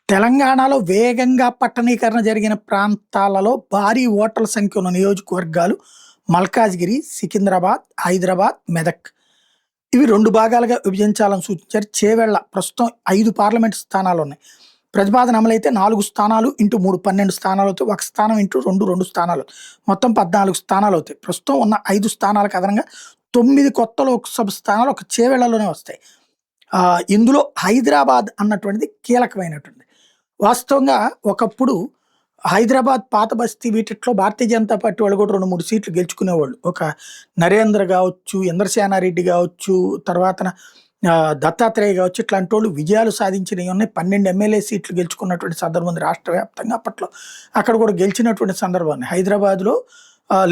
తెలంగాణలో వేగంగా పట్టణీకరణ జరిగిన ప్రాంతాలలో భారీ ఓటర్ల సంఖ్య ఉన్న నియోజకవర్గాలు మల్కాజ్గిరి, సికింద్రాబాద్, హైదరాబాద్, మెదక్. ఇవి 2 భాగాలుగా విభజించాలని సూచించారు. చేవెళ్ల ప్రస్తుతం 5 పార్లమెంట్ స్థానాలున్నాయి. ప్రతిపాదన అమలైతే 4 స్థానాలు ఇంటూ 3 12 స్థానాలవుతాయి. 1 స్థానం ఇంటూ 2 2 స్థానాలు. మొత్తం 14 స్థానాలవుతాయి. ప్రస్తుతం ఉన్న 5 స్థానాలకు అదనంగా 9 కొత్త లోక్సభ స్థానాలు ఒక చేవెళ్లలోనే వస్తాయి. ఇందులో హైదరాబాద్ అన్నటువంటిది కీలకమైనటువంటిది. వాస్తవంగా ఒకప్పుడు హైదరాబాద్, పాత బస్తీ వీటిట్లో భారతీయ జనతా పార్టీ వాళ్ళు కూడా 2, 3 సీట్లు గెలుచుకునేవాళ్ళు. ఒక నరేంద్ర గావచ్చు, ఇంద్రసేనారెడ్డి గావచ్చు, తర్వాతన దత్తాత్రేయ గావచ్చు, ఇట్లాంటోళ్ళు విజయాలు సాధించినవి ఉన్నాయి. 12 ఎమ్మెల్యే సీట్లు గెలుచుకున్నటువంటి సందర్భం ఉంది రాష్ట్ర వ్యాప్తంగా. అప్పట్లో అక్కడ కూడా గెలిచినటువంటి సందర్భం ఉన్నాయి. హైదరాబాద్‌లో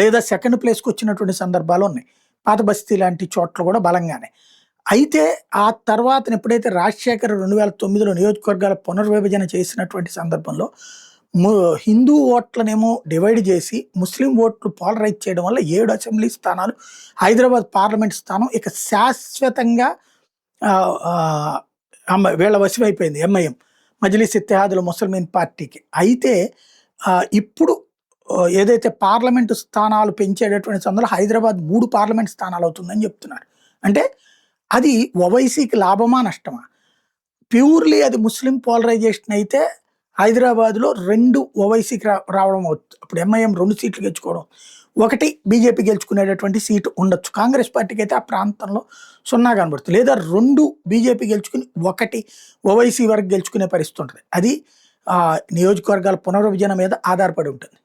లేదా సెకండ్ ప్లేస్‌కి వచ్చినటువంటి సందర్భాలు ఉన్నాయి. పాత బస్తీ లాంటి చోట్ల కూడా బలంగానే. అయితే ఆ తర్వాతన ఎప్పుడైతే రాజశేఖర్ 2009లో నియోజకవర్గాల పునర్విభజన చేసినటువంటి సందర్భంలో ము హిందూ ఓట్లనేమో డివైడ్ చేసి ముస్లిం ఓట్లు పోలరైజ్ చేయడం వల్ల 7 అసెంబ్లీ స్థానాలు, హైదరాబాద్ పార్లమెంట్ స్థానం ఇక శాశ్వతంగా వీళ్ళ వశమైపోయింది ఎంఐఎం, మజ్లిస్ ఇత్తెహాదుల్ ముస్లిమీన్ పార్టీకి. అయితే ఇప్పుడు ఏదైతే పార్లమెంటు స్థానాలు పెంచేటటువంటి సందర్భంలో హైదరాబాద్ 3 పార్లమెంట్ స్థానాలు అవుతుందని చెప్తున్నారు. అంటే అది ఓవైసీకి లాభమా నష్టమా? ప్యూర్లీ అది ముస్లిం పోలరైజేషన్ అయితే హైదరాబాద్‌లో 2 ఓవైసీకి రావడం అవుతుంది. అప్పుడు ఎంఐఎం 2 సీట్లు గెలుచుకోవడం, 1 బీజేపీ గెలుచుకునేటటువంటి సీటు ఉండొచ్చు. కాంగ్రెస్ పార్టీకి అయితే ఆ ప్రాంతంలో 0 కనబడుతుంది. లేదా 2 బీజేపీ గెలుచుకుని 1 ఓవైసీ వరకు గెలుచుకునే పరిస్థితి ఉంటుంది. అది నియోజకవర్గాల పునర్విభజన మీద ఆధారపడి ఉంటుంది.